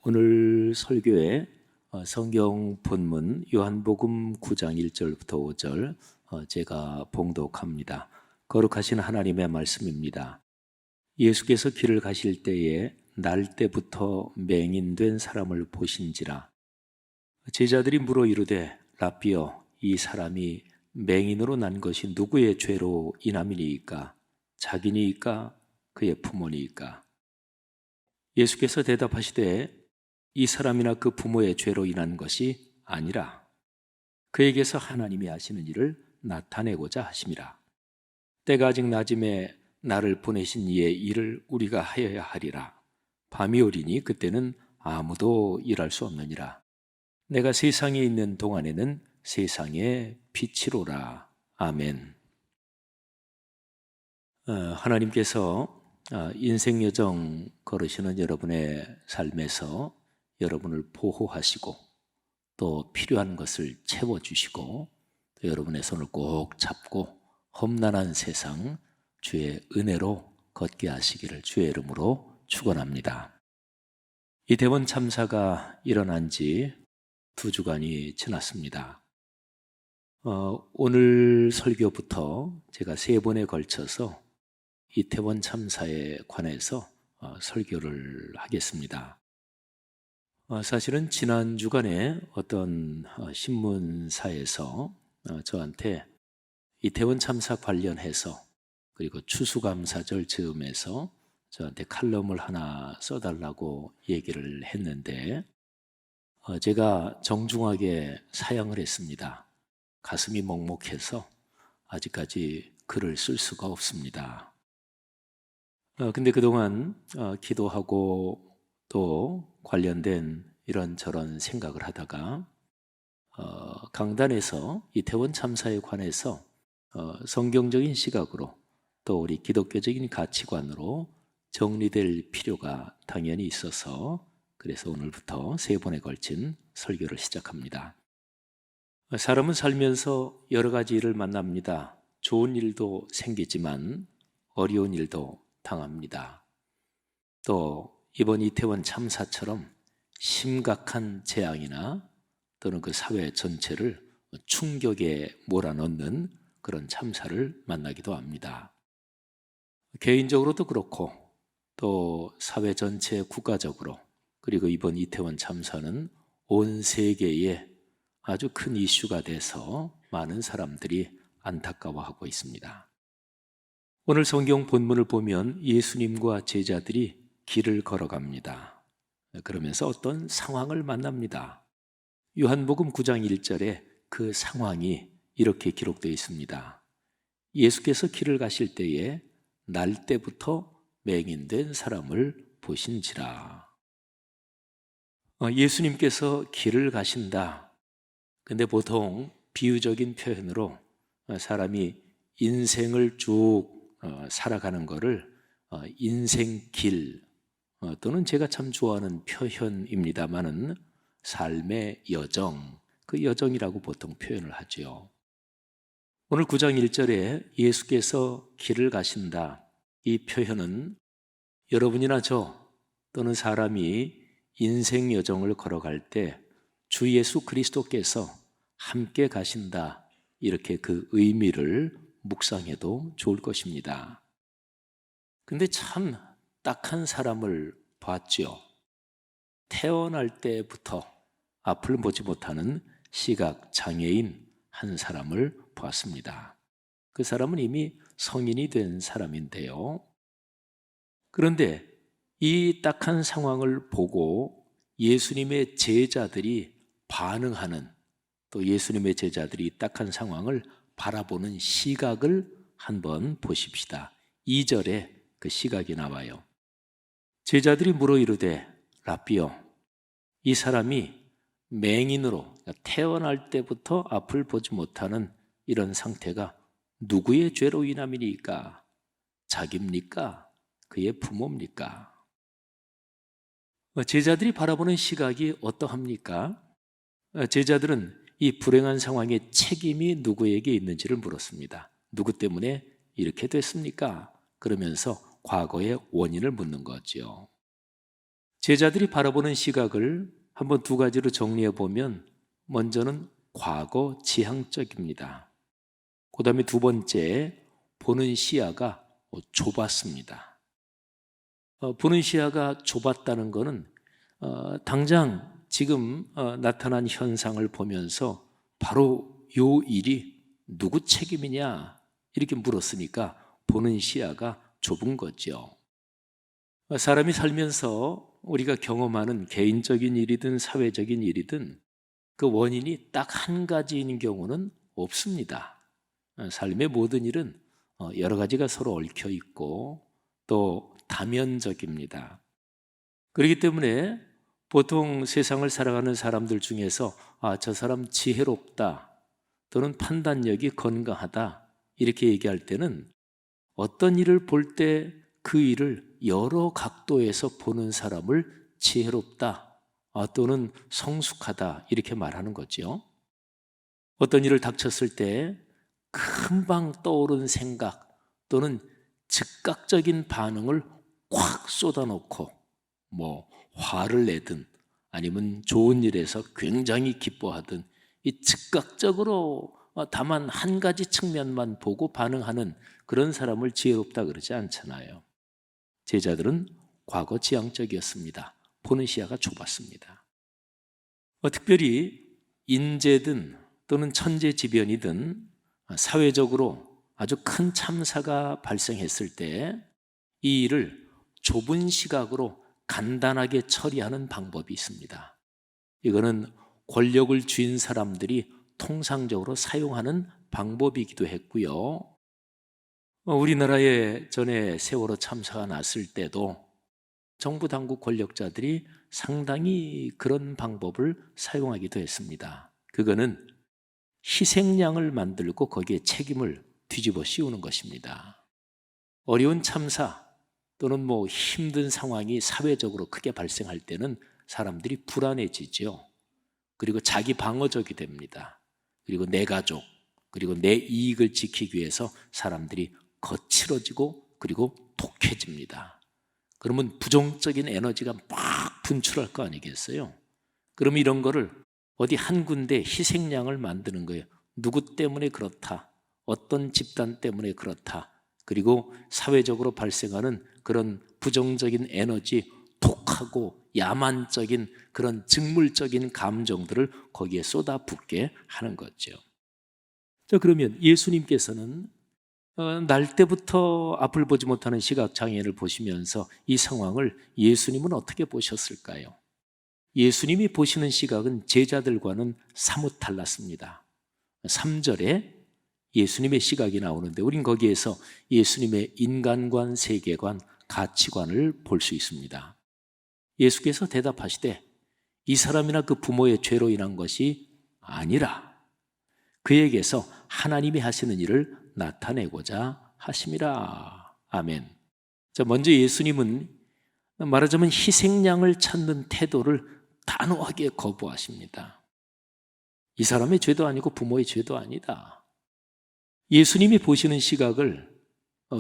오늘 설교의 성경 본문 요한복음 9장 1절부터 5절 제가 봉독합니다. 거룩하신 하나님의 말씀입니다. 예수께서 길을 가실 때에 날 때부터 맹인된 사람을 보신지라. 제자들이 물어 이르되 라삐여, 이 사람이 맹인으로 난 것이 누구의 죄로 인함이니이까? 자기니이까 그의 부모니이까? 예수께서 대답하시되 이 사람이나 그 부모의 죄로 인한 것이 아니라 그에게서 하나님이 하시는 일을 나타내고자 하심이라. 때가 아직 낮음에 나를 보내신 이의 일을 우리가 하여야 하리라. 밤이 오리니 그때는 아무도 일할 수 없느니라. 내가 세상에 있는 동안에는 세상의 빛이로라. 아멘. 하나님께서 인생 여정 걸으시는 여러분의 삶에서 여러분을 보호하시고 또 필요한 것을 채워주시고 또 여러분의 손을 꼭 잡고 험난한 세상 주의 은혜로 걷게 하시기를 주의 이름으로 축원합니다. 이태원 참사가 일어난 지 2주간이 지났습니다. 오늘 설교부터 제가 3번에 걸쳐서 이태원 참사에 관해서 설교를 하겠습니다. 사실은 지난 주간에 어떤 신문사에서 저한테 이태원 참사 관련해서 그리고 추수감사절 즈음에서 저한테 칼럼을 하나 써달라고 얘기를 했는데 제가 정중하게 사양을 했습니다. 가슴이 먹먹해서 아직까지 글을 쓸 수가 없습니다. 근데 그동안 기도하고 또 관련된 이런저런 생각을 하다가 강단에서 이태원 참사에 관해서 성경적인 시각으로 또 우리 기독교적인 가치관으로 정리될 필요가 당연히 있어서 그래서 오늘부터 3번에 걸친 설교를 시작합니다. 사람은 살면서 여러 가지 일을 만납니다. 좋은 일도 생기지만 어려운 일도 당합니다. 또 이번 이태원 참사처럼 심각한 재앙이나 또는 그 사회 전체를 충격에 몰아넣는 그런 참사를 만나기도 합니다. 개인적으로도 그렇고 또 사회 전체 국가적으로 그리고 이번 이태원 참사는 온 세계에 아주 큰 이슈가 돼서 많은 사람들이 안타까워하고 있습니다. 오늘 성경 본문을 보면 예수님과 제자들이 길을 걸어갑니다. 그러면서 어떤 상황을 만납니다. 요한복음 9장 1절에 그 상황이 이렇게 기록되어 있습니다. 예수께서 길을 가실 때에 날 때부터 맹인된 사람을 보신지라. 예수님께서 길을 가신다. 근데 보통 비유적인 표현으로 사람이 인생을 쭉 살아가는 거를 인생길 또는 제가 참 좋아하는 표현입니다마는 삶의 여정, 그 여정이라고 보통 표현을 하죠. 오늘 9장 1절에 예수께서 길을 가신다. 이 표현은 여러분이나 저 또는 사람이 인생 여정을 걸어갈 때 주 예수 그리스도께서 함께 가신다. 이렇게 그 의미를 묵상해도 좋을 것입니다. 근데 참 딱한 사람을 봤죠. 태어날 때부터 앞을 보지 못하는 시각 장애인 한 사람을 보았습니다. 그 사람은 이미 성인이 된 사람인데요. 그런데 이 딱한 상황을 보고 예수님의 제자들이 반응하는 또 예수님의 제자들이 딱한 상황을 바라보는 시각을 한번 보십시다. 2절에 그 시각이 나와요. 제자들이 물어 이르되 라삐여, 이 사람이 맹인으로 태어날 때부터 앞을 보지 못하는 이런 상태가 누구의 죄로 인함이니까? 자기입니까? 그의 부모입니까? 제자들이 바라보는 시각이 어떠합니까? 제자들은 이 불행한 상황의 책임이 누구에게 있는지를 물었습니다. 누구 때문에 이렇게 됐습니까? 그러면서 과거의 원인을 묻는 거죠. 제자들이 바라보는 시각을 한번 두 가지로 정리해 보면, 먼저는 과거 지향적입니다. 그 다음에 두 번째, 보는 시야가 좁았습니다. 보는 시야가 좁았다는 것은 당장 지금 나타난 현상을 보면서 바로 요 일이 누구 책임이냐 이렇게 물었으니까 보는 시야가 좁은 거죠. 사람이 살면서 우리가 경험하는 개인적인 일이든 사회적인 일이든 그 원인이 딱 한 가지인 경우는 없습니다. 삶의 모든 일은 여러 가지가 서로 얽혀 있고 또 다면적입니다. 그렇기 때문에 보통 세상을 살아가는 사람들 중에서 저 사람 지혜롭다 또는 판단력이 건강하다 이렇게 얘기할 때는 어떤 일을 볼 때 그 일을 여러 각도에서 보는 사람을 지혜롭다 또는 성숙하다 이렇게 말하는 거죠. 어떤 일을 닥쳤을 때 금방 떠오른 생각 또는 즉각적인 반응을 꽉 쏟아놓고 화를 내든 아니면 좋은 일에서 굉장히 기뻐하든 이 즉각적으로 다만 한 가지 측면만 보고 반응하는 그런 사람을 지혜롭다 그러지 않잖아요. 제자들은 과거 지향적이었습니다. 보는 시야가 좁았습니다. 특별히 인재든 또는 천재지변이든 사회적으로 아주 큰 참사가 발생했을 때 이 일을 좁은 시각으로 간단하게 처리하는 방법이 있습니다. 이거는 권력을 쥔 사람들이 통상적으로 사용하는 방법이기도 했고요. 우리나라에 전에 세월호 참사가 났을 때도 정부 당국 권력자들이 상당히 그런 방법을 사용하기도 했습니다. 그거는 희생양을 만들고 거기에 책임을 뒤집어 씌우는 것입니다. 어려운 참사 또는 힘든 상황이 사회적으로 크게 발생할 때는 사람들이 불안해지죠. 그리고 자기 방어적이 됩니다. 그리고 내 가족, 그리고 내 이익을 지키기 위해서 사람들이 거칠어지고 그리고 독해집니다. 그러면 부정적인 에너지가 막 분출할 거 아니겠어요? 그럼 이런 거를 어디 한 군데 희생양을 만드는 거예요. 누구 때문에 그렇다, 어떤 집단 때문에 그렇다, 그리고 사회적으로 발생하는 그런 부정적인 에너지, 독하고 야만적인 그런 직물적인 감정들을 거기에 쏟아붓게 하는 거죠. 자, 그러면 예수님께서는 날 때부터 앞을 보지 못하는 시각장애인을 보시면서 이 상황을 예수님은 어떻게 보셨을까요? 예수님이 보시는 시각은 제자들과는 사뭇 달랐습니다. 3절에 예수님의 시각이 나오는데 우린 거기에서 예수님의 인간관, 세계관, 가치관을 볼 수 있습니다. 예수께서 대답하시되 이 사람이나 그 부모의 죄로 인한 것이 아니라 그에게서 하나님이 하시는 일을 나타내고자 하심이라. 아멘. 자, 먼저 예수님은 말하자면 희생양을 찾는 태도를 단호하게 거부하십니다. 이 사람의 죄도 아니고 부모의 죄도 아니다. 예수님이 보시는 시각을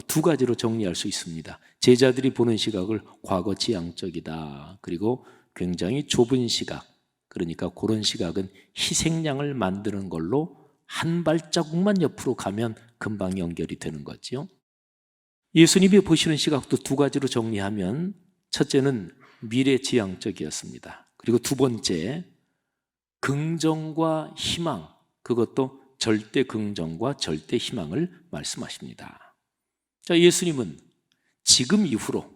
두 가지로 정리할 수 있습니다. 제자들이 보는 시각을 과거 지향적이다. 그리고 굉장히 좁은 시각, 그러니까 그런 시각은 희생양을 만드는 걸로 한 발자국만 옆으로 가면 금방 연결이 되는 거죠. 예수님이 보시는 시각도 두 가지로 정리하면 첫째는 미래지향적이었습니다. 그리고 두 번째, 긍정과 희망, 그것도 절대 긍정과 절대 희망을 말씀하십니다. 자, 예수님은 지금 이후로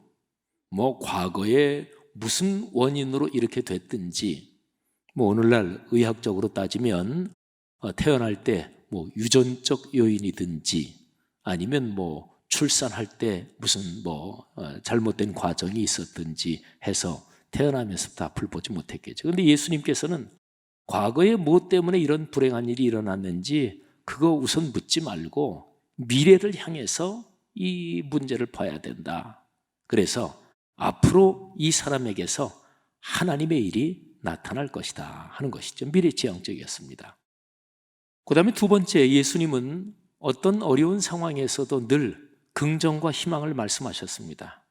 과거에 무슨 원인으로 이렇게 됐든지 오늘날 의학적으로 따지면 태어날 때 유전적 요인이든지 아니면 출산할 때 무슨 잘못된 과정이 있었든지 해서 태어나면서부터 앞을 보지 못했겠죠. 그런데 예수님께서는 과거에 뭐 때문에 이런 불행한 일이 일어났는지 그거 우선 묻지 말고 미래를 향해서 이 문제를 봐야 된다. 그래서 앞으로 이 사람에게서 하나님의 일이 나타날 것이다 하는 것이죠. 미래지향적이었습니다. 그 다음에 두 번째, 예수님은 어떤 어려운 상황에서도 늘 긍정과 희망을 말씀하셨습니다.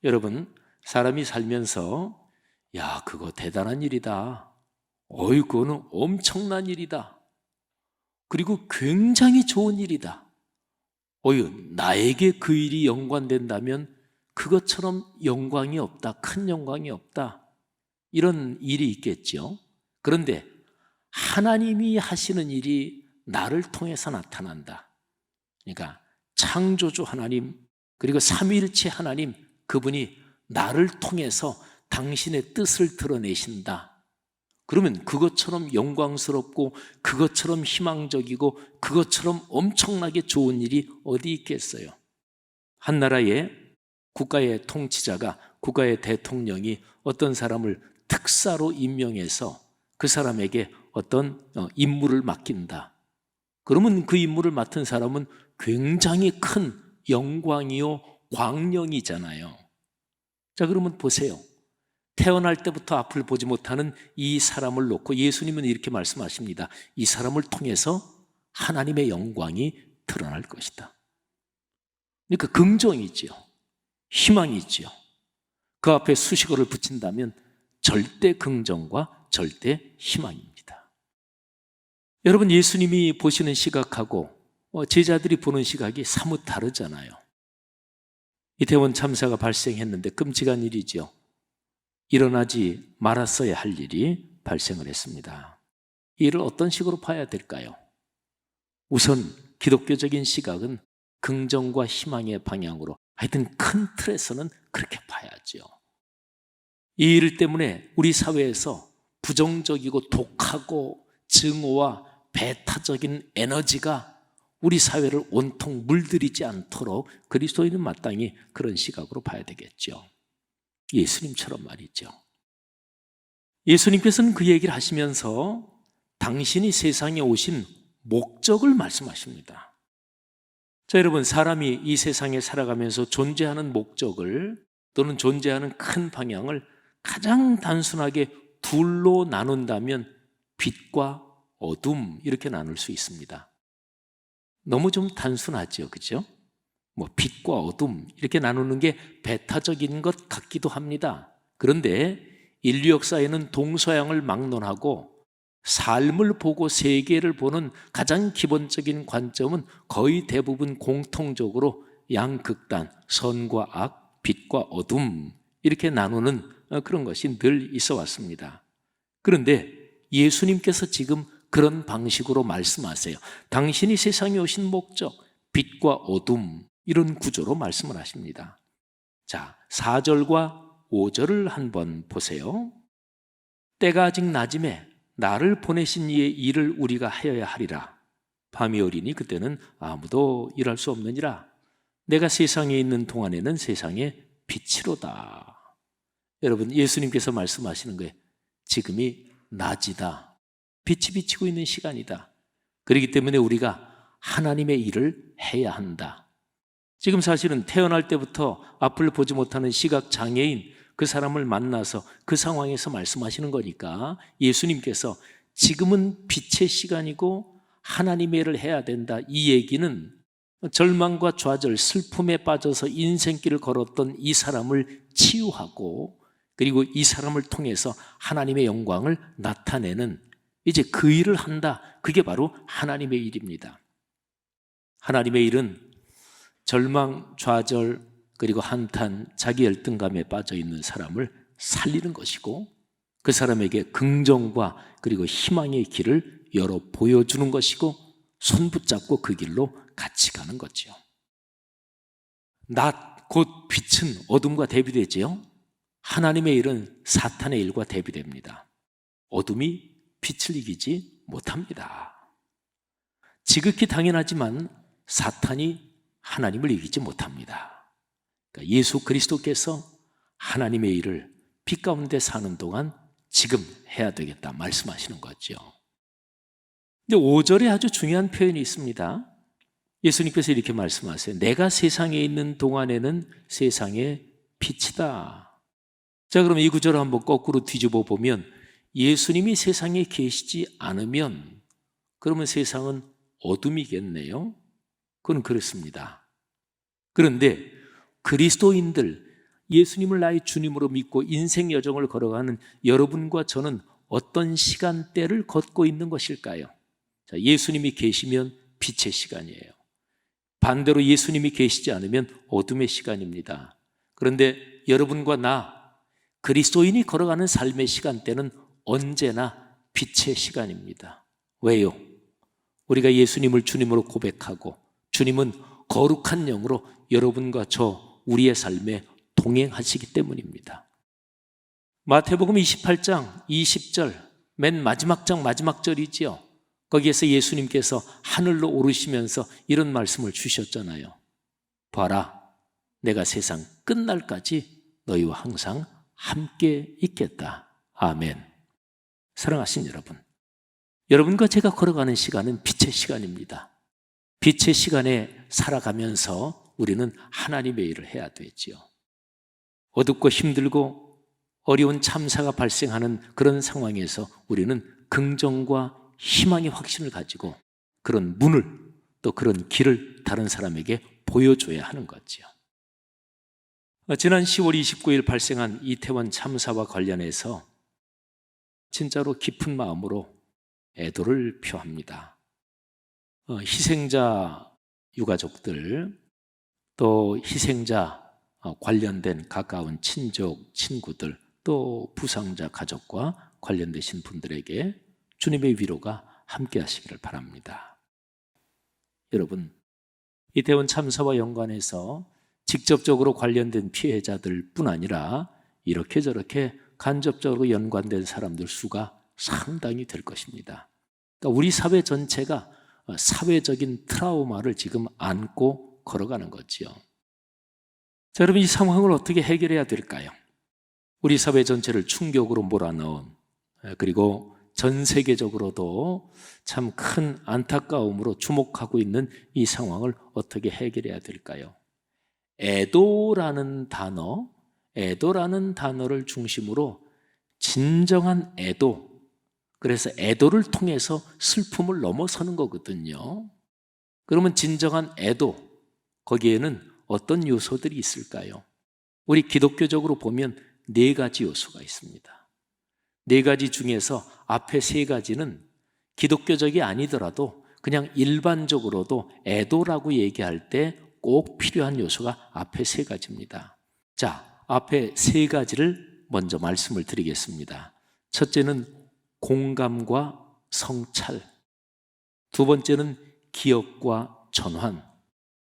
여러분, 사람이 살면서 야, 그거 대단한 일이다. 어이, 그거는 엄청난 일이다. 그리고 굉장히 좋은 일이다. 어이, 나에게 그 일이 연관된다면 그것처럼 영광이 없다. 큰 영광이 없다. 이런 일이 있겠죠. 그런데 하나님이 하시는 일이 나를 통해서 나타난다. 그러니까 창조주 하나님, 그리고 삼위일체 하나님, 그분이 나를 통해서 당신의 뜻을 드러내신다. 그러면 그것처럼 영광스럽고 그것처럼 희망적이고 그것처럼 엄청나게 좋은 일이 어디 있겠어요? 한 나라의 국가의 통치자가, 국가의 대통령이 어떤 사람을 특사로 임명해서 그 사람에게 어떤 임무를 맡긴다. 그러면 그 임무를 맡은 사람은 굉장히 큰 영광이요 광명이잖아요. 자, 그러면 보세요. 태어날 때부터 앞을 보지 못하는 이 사람을 놓고 예수님은 이렇게 말씀하십니다. 이 사람을 통해서 하나님의 영광이 드러날 것이다. 그러니까 긍정이지요. 희망이지요. 그 앞에 수식어를 붙인다면 절대 긍정과 절대 희망입니다. 여러분, 예수님이 보시는 시각하고 제자들이 보는 시각이 사뭇 다르잖아요. 이태원 참사가 발생했는데 끔찍한 일이죠. 일어나지 말았어야 할 일이 발생을 했습니다. 이 일을 어떤 식으로 봐야 될까요? 우선 기독교적인 시각은 긍정과 희망의 방향으로, 하여튼 큰 틀에서는 그렇게 봐야죠. 이 일 때문에 우리 사회에서 부정적이고 독하고 증오와 배타적인 에너지가 우리 사회를 온통 물들이지 않도록 그리스도인은 마땅히 그런 시각으로 봐야 되겠죠. 예수님처럼 말이죠. 예수님께서는 그 얘기를 하시면서 당신이 세상에 오신 목적을 말씀하십니다. 자, 여러분, 사람이 이 세상에 살아가면서 존재하는 목적을, 또는 존재하는 큰 방향을 가장 단순하게 둘로 나눈다면 빛과 어둠, 이렇게 나눌 수 있습니다. 너무 좀 단순하죠, 그죠? 빛과 어둠 이렇게 나누는 게 배타적인 것 같기도 합니다. 그런데 인류 역사에는 동서양을 막론하고 삶을 보고 세계를 보는 가장 기본적인 관점은 거의 대부분 공통적으로 양극단, 선과 악, 빛과 어둠 이렇게 나누는 그런 것이 늘 있어 왔습니다. 그런데 예수님께서 지금 그런 방식으로 말씀하세요. 당신이 세상에 오신 목적, 빛과 어둠, 이런 구조로 말씀을 하십니다. 자, 4절과 5절을 한번 보세요. 때가 아직 낮음에 나를 보내신 이의 일을 우리가 하여야 하리라. 밤이 오리니 그때는 아무도 일할 수 없느니라. 내가 세상에 있는 동안에는 세상의 빛이로다. 여러분, 예수님께서 말씀하시는 거예요. 지금이 낮이다. 빛이 비치고 있는 시간이다. 그렇기 때문에 우리가 하나님의 일을 해야 한다. 지금 사실은 태어날 때부터 앞을 보지 못하는 시각장애인, 그 사람을 만나서 그 상황에서 말씀하시는 거니까 예수님께서 지금은 빛의 시간이고 하나님의 일을 해야 된다, 이 얘기는 절망과 좌절, 슬픔에 빠져서 인생길을 걸었던 이 사람을 치유하고, 그리고 이 사람을 통해서 하나님의 영광을 나타내는, 이제 그 일을 한다. 그게 바로 하나님의 일입니다. 하나님의 일은 절망, 좌절, 그리고 한탄, 자기 열등감에 빠져 있는 사람을 살리는 것이고, 그 사람에게 긍정과 그리고 희망의 길을 열어 보여주는 것이고, 손 붙잡고 그 길로 같이 가는 거죠. 낮, 곧 빛은 어둠과 대비되지요. 하나님의 일은 사탄의 일과 대비됩니다. 어둠이 빛을 이기지 못합니다. 지극히 당연하지만 사탄이 하나님을 이기지 못합니다. 그러니까 예수 그리스도께서 하나님의 일을 빛 가운데 사는 동안 지금 해야 되겠다 말씀하시는 거죠. 근데 5절에 아주 중요한 표현이 있습니다. 예수님께서 이렇게 말씀하세요. 내가 세상에 있는 동안에는 세상의 빛이다. 자, 그럼 이 구절을 한번 거꾸로 뒤집어 보면 예수님이 세상에 계시지 않으면 그러면 세상은 어둠이겠네요. 그건 그렇습니다. 그런데 그리스도인들, 예수님을 나의 주님으로 믿고 인생 여정을 걸어가는 여러분과 저는 어떤 시간대를 걷고 있는 것일까요? 자, 예수님이 계시면 빛의 시간이에요. 반대로 예수님이 계시지 않으면 어둠의 시간입니다. 그런데 여러분과 나, 그리스도인이 걸어가는 삶의 시간대는 언제나 빛의 시간입니다. 왜요? 우리가 예수님을 주님으로 고백하고 주님은 거룩한 영으로 여러분과 저 우리의 삶에 동행하시기 때문입니다. 마태복음 28장 20절, 맨 마지막 장 마지막 절이지요. 거기에서 예수님께서 하늘로 오르시면서 이런 말씀을 주셨잖아요. 봐라, 내가 세상 끝날까지 너희와 항상 함께 있겠다. 아멘. 사랑하신 여러분, 여러분과 제가 걸어가는 시간은 빛의 시간입니다. 빛의 시간에 살아가면서 우리는 하나님의 일을 해야 되지요. 어둡고 힘들고 어려운 참사가 발생하는 그런 상황에서 우리는 긍정과 희망의 확신을 가지고 그런 문을, 또 그런 길을 다른 사람에게 보여줘야 하는 거지요. 지난 10월 29일 발생한 이태원 참사와 관련해서 진짜로 깊은 마음으로 애도를 표합니다. 희생자 유가족들, 또 희생자 관련된 가까운 친족, 친구들, 또 부상자 가족과 관련되신 분들에게 주님의 위로가 함께 하시기를 바랍니다. 여러분, 이태원 참사와 연관해서 직접적으로 관련된 피해자들 뿐 아니라 이렇게 저렇게 간접적으로 연관된 사람들 수가 상당히 될 것입니다. 그러니까 우리 사회 전체가 사회적인 트라우마를 지금 안고 걸어가는 거지요. 자, 여러분, 이 상황을 어떻게 해결해야 될까요? 우리 사회 전체를 충격으로 몰아넣은, 그리고 전 세계적으로도 참 큰 안타까움으로 주목하고 있는 이 상황을 어떻게 해결해야 될까요? 애도라는 단어를 중심으로 진정한 애도, 그래서 애도를 통해서 슬픔을 넘어서는 거거든요. 그러면 진정한 애도, 거기에는 어떤 요소들이 있을까요? 우리 기독교적으로 보면 4가지 요소가 있습니다. 4가지 중에서 앞에 3가지는 기독교적이 아니더라도 그냥 일반적으로도 애도라고 얘기할 때 꼭 필요한 요소가 앞에 3가지입니다. 자, 앞에 3가지를 먼저 말씀을 드리겠습니다. 첫째는 공감과 성찰, 2번째는 기억과 전환,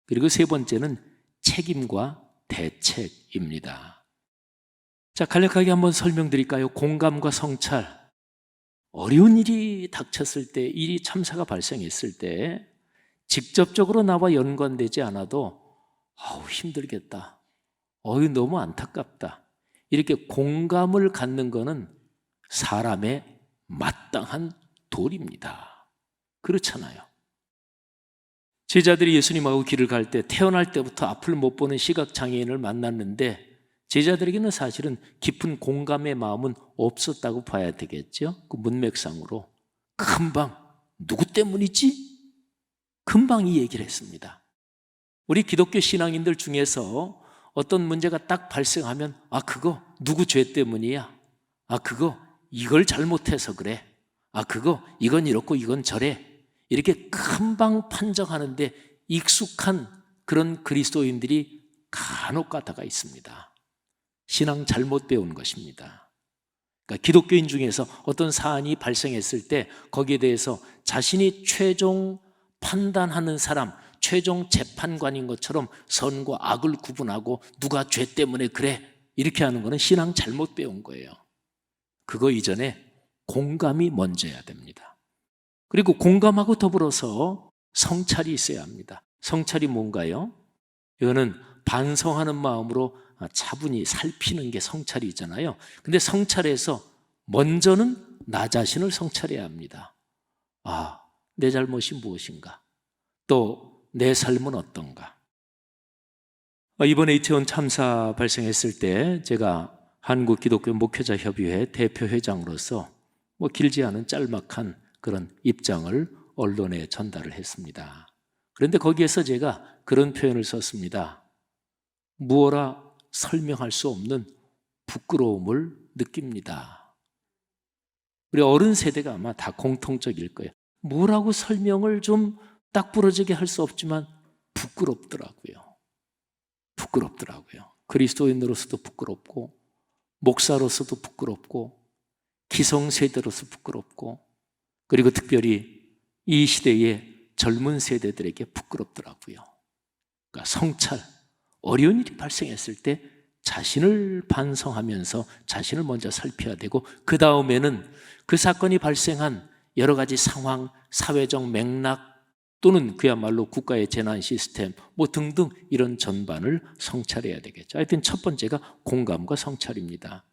그리고 3번째는 책임과 대책입니다. 자, 간략하게 한번 설명드릴까요? 공감과 성찰. 어려운 일이 닥쳤을 때, 일이 참사가 발생했을 때 직접적으로 나와 연관되지 않아도 힘들겠다, 너무 안타깝다, 이렇게 공감을 갖는 것은 사람의 마땅한 도리입니다. 그렇잖아요. 제자들이 예수님하고 길을 갈 때 태어날 때부터 앞을 못 보는 시각장애인을 만났는데 제자들에게는 사실은 깊은 공감의 마음은 없었다고 봐야 되겠죠. 그 문맥상으로 금방 누구 때문이지? 금방 이 얘기를 했습니다. 우리 기독교 신앙인들 중에서 어떤 문제가 딱 발생하면 그거 누구 죄 때문이야? 그거 이걸 잘못해서 그래. 그거 이건 이렇고 이건 저래. 이렇게 금방 판정하는데 익숙한 그런 그리스도인들이 간혹 가다가 있습니다. 신앙 잘못 배운 것입니다. 그러니까 기독교인 중에서 어떤 사안이 발생했을 때 거기에 대해서 자신이 최종 판단하는 사람, 최종 재판관인 것처럼 선과 악을 구분하고 누가 죄 때문에 그래, 이렇게 하는 것은 신앙 잘못 배운 거예요. 그거 이전에 공감이 먼저야 됩니다. 그리고 공감하고 더불어서 성찰이 있어야 합니다. 성찰이 뭔가요? 이거는 반성하는 마음으로 차분히 살피는 게 성찰이잖아요. 근데 성찰에서 먼저는 나 자신을 성찰해야 합니다. 내 잘못이 무엇인가? 또 내 삶은 어떤가? 이번에 이태원 참사 발생했을 때 제가 한국기독교 목회자협의회 대표회장으로서 길지 않은 짤막한 그런 입장을 언론에 전달을 했습니다. 그런데 거기에서 제가 그런 표현을 썼습니다. 무어라 설명할 수 없는 부끄러움을 느낍니다. 우리 어른 세대가 아마 다 공통적일 거예요. 뭐라고 설명을 좀 딱 부러지게 할 수 없지만 부끄럽더라고요. 부끄럽더라고요. 그리스도인으로서도 부끄럽고, 목사로서도 부끄럽고, 기성세대로서 부끄럽고, 그리고 특별히 이 시대의 젊은 세대들에게 부끄럽더라고요. 그러니까 성찰, 어려운 일이 발생했을 때 자신을 반성하면서 자신을 먼저 살펴야 되고, 그 다음에는 그 사건이 발생한 여러 가지 상황, 사회적 맥락 또는 그야말로 국가의 재난 시스템 뭐 등등 이런 전반을 성찰해야 되겠죠. 하여튼 첫 번째가 공감과 성찰입니다.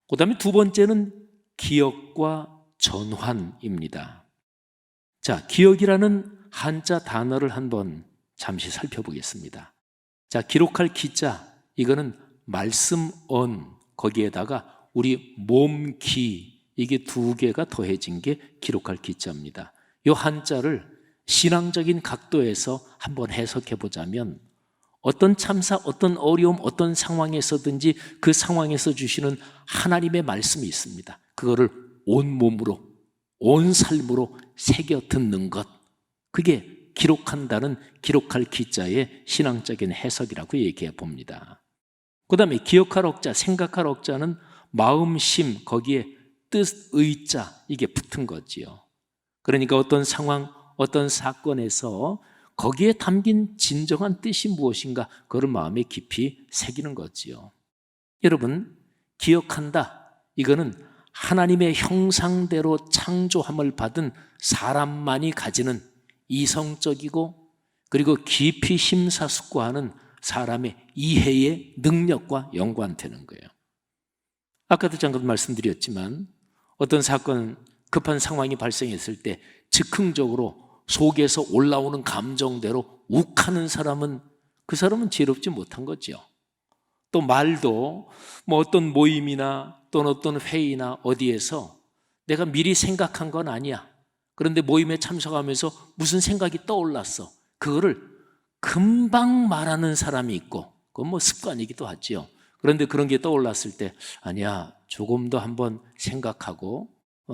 그 다음에 두 번째는 기억과 전환입니다. 자, 기억이라는 한자 단어를 한번 잠시 살펴보겠습니다. 자, 기록할 기자, 이거는 말씀언, 거기에다가 우리 몸기, 이게 두 개가 더해진 게 기록할 기자입니다. 이 한자를 신앙적인 각도에서 한번 해석해 보자면, 어떤 참사, 어떤 어려움, 어떤 상황에서든지 그 상황에서 주시는 하나님의 말씀이 있습니다. 그거를 온 몸으로, 온 삶으로 새겨 듣는 것, 그게 기록한다는 기록할 기자의 신앙적인 해석이라고 얘기해 봅니다. 그 다음에 기억할 억자, 생각할 억자는 마음심, 거기에 뜻, 의자, 이게 붙은 거지요. 그러니까 어떤 상황, 어떤 사건에서 거기에 담긴 진정한 뜻이 무엇인가, 그걸 마음에 깊이 새기는 거지요. 여러분, 기억한다, 이거는 하나님의 형상대로 창조함을 받은 사람만이 가지는 이성적이고 그리고 깊이 심사숙고하는 사람의 이해의 능력과 연관되는 거예요. 아까도 잠깐 말씀드렸지만, 어떤 사건, 급한 상황이 발생했을 때 즉흥적으로 속에서 올라오는 감정대로 욱하는 사람은, 그 사람은 지혜롭지 못한 거죠. 또 말도 뭐 어떤 모임이나 또는 어떤 회의나 어디에서 내가 미리 생각한 건 아니야. 그런데 모임에 참석하면서 무슨 생각이 떠올랐어. 그거를 금방 말하는 사람이 있고, 그건 뭐 습관이기도 하지요. 그런데 그런 게 떠올랐을 때, 아니야, 조금 더 한번 생각하고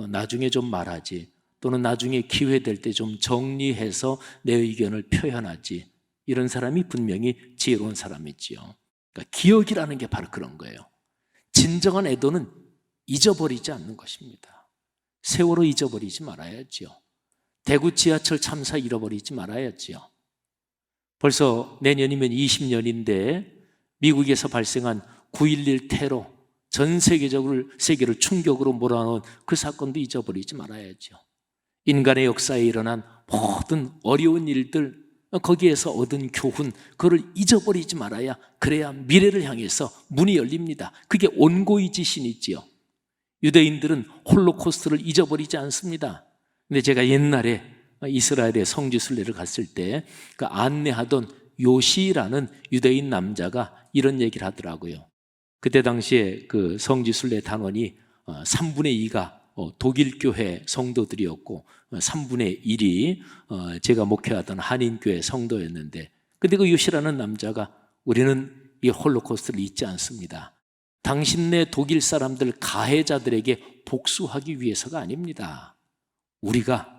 나중에 좀 말하지, 또는 나중에 기회 될 때 좀 정리해서 내 의견을 표현하지, 이런 사람이 분명히 지혜로운 사람이지요. 그러니까 기억이라는 게 바로 그런 거예요. 진정한 애도는 잊어버리지 않는 것입니다. 세월호 잊어버리지 말아야지요. 대구 지하철 참사 잃어버리지 말아야지요. 벌써 내년이면 20년인데 미국에서 발생한 9.11 테러, 전 세계를 충격으로 몰아넣은 그 사건도 잊어버리지 말아야죠. 인간의 역사에 일어난 모든 어려운 일들, 거기에서 얻은 교훈, 그걸 잊어버리지 말아야, 그래야 미래를 향해서 문이 열립니다. 그게 온고의 지신이지요. 유대인들은 홀로코스트를 잊어버리지 않습니다. 근데 제가 옛날에 이스라엘의 성지순례를 갔을 때 그 안내하던 요시라는 유대인 남자가 이런 얘기를 하더라고요. 그때 당시에 그 성지순례 단원이 3분의 2가 독일 교회 성도들이었고 3분의 1이 제가 목회하던 한인교회 성도였는데, 근데 그 요시라는 남자가, 우리는 이 홀로코스트를 잊지 않습니다. 당신네 독일 사람들 가해자들에게 복수하기 위해서가 아닙니다. 우리가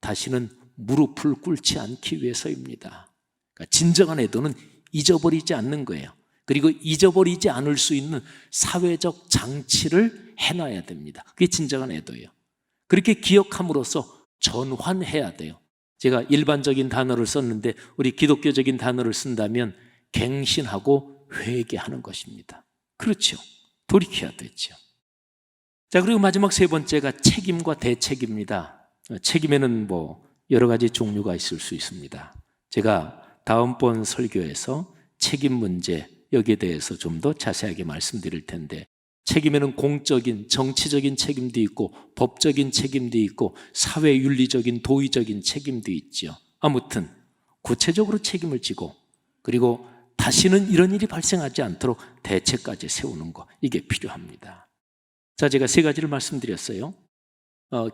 다시는 무릎을 꿇지 않기 위해서입니다. 그러니까 진정한 애도는 잊어버리지 않는 거예요. 그리고 잊어버리지 않을 수 있는 사회적 장치를 해놔야 됩니다. 그게 진정한 애도예요. 그렇게 기억함으로써 전환해야 돼요. 제가 일반적인 단어를 썼는데 우리 기독교적인 단어를 쓴다면 갱신하고 회개하는 것입니다. 그렇죠. 돌이켜야 되죠. 자, 그리고 마지막 세 번째가 책임과 대책입니다. 책임에는 뭐 여러 가지 종류가 있을 수 있습니다. 제가 다음번 설교에서 책임 문제, 여기에 대해서 좀 더 자세하게 말씀드릴 텐데, 책임에는 공적인, 정치적인 책임도 있고 법적인 책임도 있고 사회윤리적인, 도의적인 책임도 있죠. 아무튼 구체적으로 책임을 지고, 그리고 다시는 이런 일이 발생하지 않도록 대책까지 세우는 거, 이게 필요합니다. 자, 제가 세 가지를 말씀드렸어요.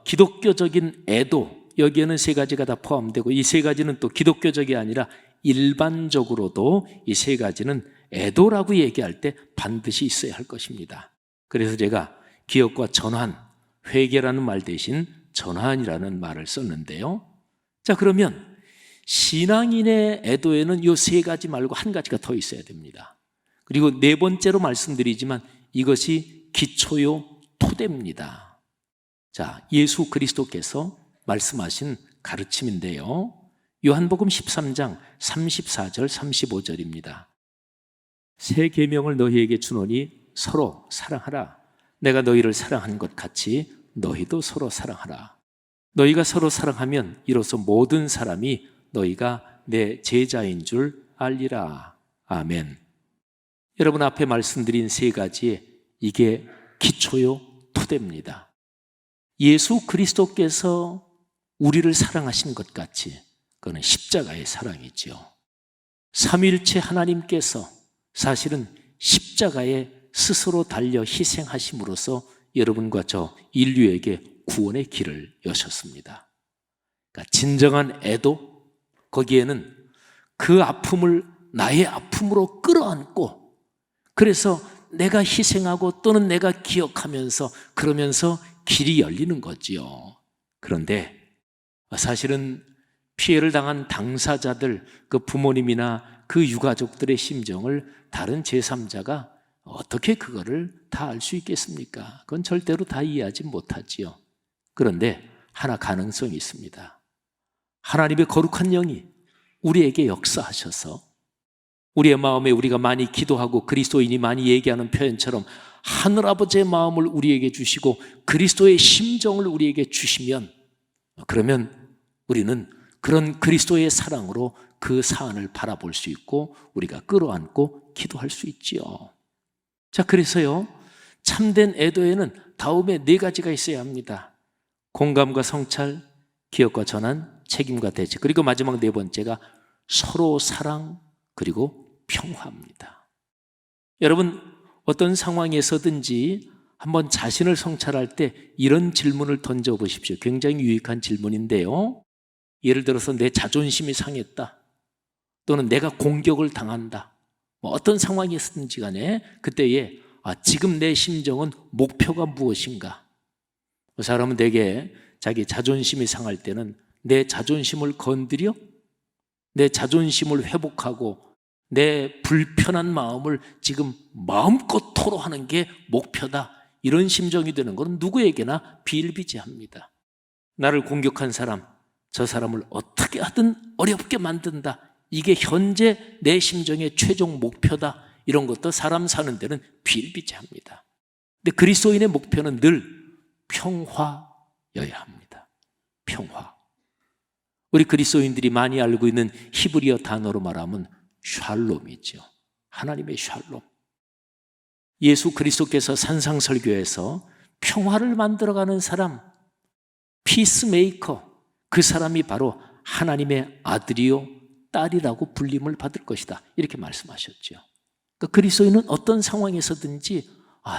기독교적인 애도, 여기에는 세 가지가 다 포함되고, 이 세 가지는 또 기독교적이 아니라 일반적으로도 이 세 가지는 애도라고 얘기할 때 반드시 있어야 할 것입니다. 그래서 제가 기억과 전환, 회개라는 말 대신 전환이라는 말을 썼는데요. 자, 그러면 신앙인의 애도에는 이 세 가지 말고 한 가지가 더 있어야 됩니다. 그리고 네 번째로 말씀드리지만 이것이 기초요 토대입니다. 자, 예수 그리스도께서 말씀하신 가르침인데요. 요한복음 13장 34절 35절입니다. 새 계명을 너희에게 주노니 서로 사랑하라. 내가 너희를 사랑한 것 같이 너희도 서로 사랑하라. 너희가 서로 사랑하면 이로써 모든 사람이 너희가 내 제자인 줄 알리라. 아멘. 여러분 앞에 말씀드린 세 가지에 이게 기초요 토대입니다. 예수 그리스도께서 우리를 사랑하신 것 같이 그거는 십자가의 사랑이죠. 삼위일체 하나님께서 사실은 십자가에 스스로 달려 희생하심으로써 여러분과 저 인류에게 구원의 길을 여셨습니다. 그러니까 진정한 애도, 거기에는 그 아픔을 나의 아픔으로 끌어안고, 그래서 내가 희생하고 또는 내가 기억하면서 그러면서 길이 열리는 거지요. 그런데 사실은 피해를 당한 당사자들, 그 부모님이나 그 유가족들의 심정을 다른 제3자가 어떻게 그거를 다 알 수 있겠습니까? 그건 절대로 다 이해하지 못하지요. 그런데 하나 가능성이 있습니다. 하나님의 거룩한 영이 우리에게 역사하셔서 우리의 마음에 우리가 많이 기도하고 그리스도인이 많이 얘기하는 표현처럼 하늘아버지의 마음을 우리에게 주시고 그리스도의 심정을 우리에게 주시면, 그러면 우리는 그런 그리스도의 사랑으로 그 사안을 바라볼 수 있고 우리가 끌어안고 기도할 수 있지요. 자, 그래서요, 참된 애도에는 다음에 네 가지가 있어야 합니다. 공감과 성찰, 기억과 전환, 책임과 대책, 그리고 마지막 네 번째가 서로 사랑, 그리고 평화입니다. 여러분, 어떤 상황에서든지 한번 자신을 성찰할 때 이런 질문을 던져보십시오. 굉장히 유익한 질문인데요. 예를 들어서 내 자존심이 상했다, 또는 내가 공격을 당한다, 어떤 상황이었든지 간에 그때에 지금 내 심정은 목표가 무엇인가? 그 사람은 대개 자기 자존심이 상할 때는 내 자존심을 건드려 내 자존심을 회복하고 내 불편한 마음을 지금 마음껏 토로하는 게 목표다, 이런 심정이 되는 것은 누구에게나 비일비재합니다. 나를 공격한 사람, 저 사람을 어떻게 하든 어렵게 만든다, 이게 현재 내 심정의 최종 목표다, 이런 것도 사람 사는 데는 비일비재합니다. 근데 그리스도인의 목표는 늘 평화여야 합니다. 평화. 우리 그리스도인들이 많이 알고 있는 히브리어 단어로 말하면 샬롬이죠. 하나님의 샬롬. 예수 그리스도께서 산상설교에서 평화를 만들어가는 사람, 피스메이커, 그 사람이 바로 하나님의 아들이요 딸이라고 불림을 받을 것이다, 이렇게 말씀하셨죠. 그러니까 그리스도인은 어떤 상황에서든지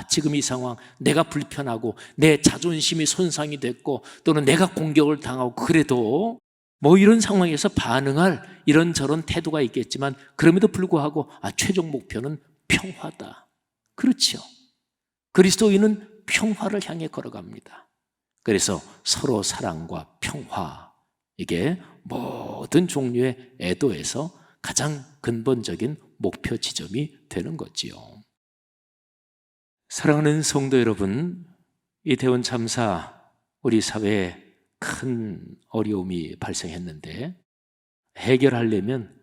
지금 이 상황 내가 불편하고 내 자존심이 손상이 됐고 또는 내가 공격을 당하고, 그래도 이런 상황에서 반응할 이런저런 태도가 있겠지만 그럼에도 불구하고 최종 목표는 평화다. 그렇죠. 그리스도인은 평화를 향해 걸어갑니다. 그래서 서로 사랑과 평화, 이게 모든 종류의 애도에서 가장 근본적인 목표 지점이 되는 거지요. 사랑하는 성도 여러분, 이태원 참사, 우리 사회에 큰 어려움이 발생했는데 해결하려면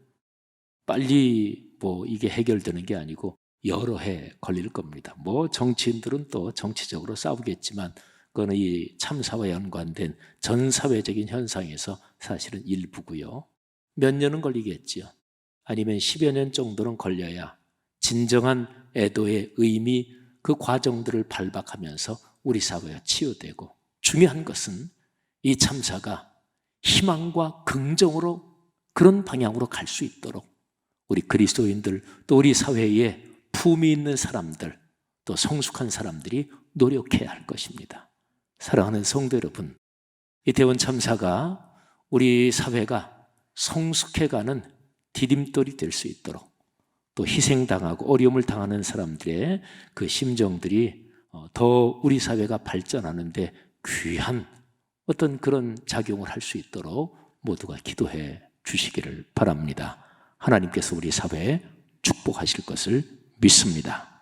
빨리 이게 해결되는 게 아니고 여러 해 걸릴 겁니다. 정치인들은 또 정치적으로 싸우겠지만 그거는 이 참사와 연관된 전 사회적인 현상에서 사실은 일부고요. 몇 년은 걸리겠지요. 아니면 10여 년 정도는 걸려야 진정한 애도의 의미, 그 과정들을 발박하면서 우리 사회가 치유되고, 중요한 것은 이 참사가 희망과 긍정으로 그런 방향으로 갈 수 있도록 우리 그리스도인들, 또 우리 사회에 품위 있는 사람들, 또 성숙한 사람들이 노력해야 할 것입니다. 사랑하는 성도 여러분, 이태원 참사가 우리 사회가 성숙해가는 디딤돌이 될 수 있도록, 또 희생당하고 어려움을 당하는 사람들의 그 심정들이 더 우리 사회가 발전하는데 귀한 어떤 그런 작용을 할 수 있도록 모두가 기도해 주시기를 바랍니다. 하나님께서 우리 사회에 축복하실 것을 믿습니다.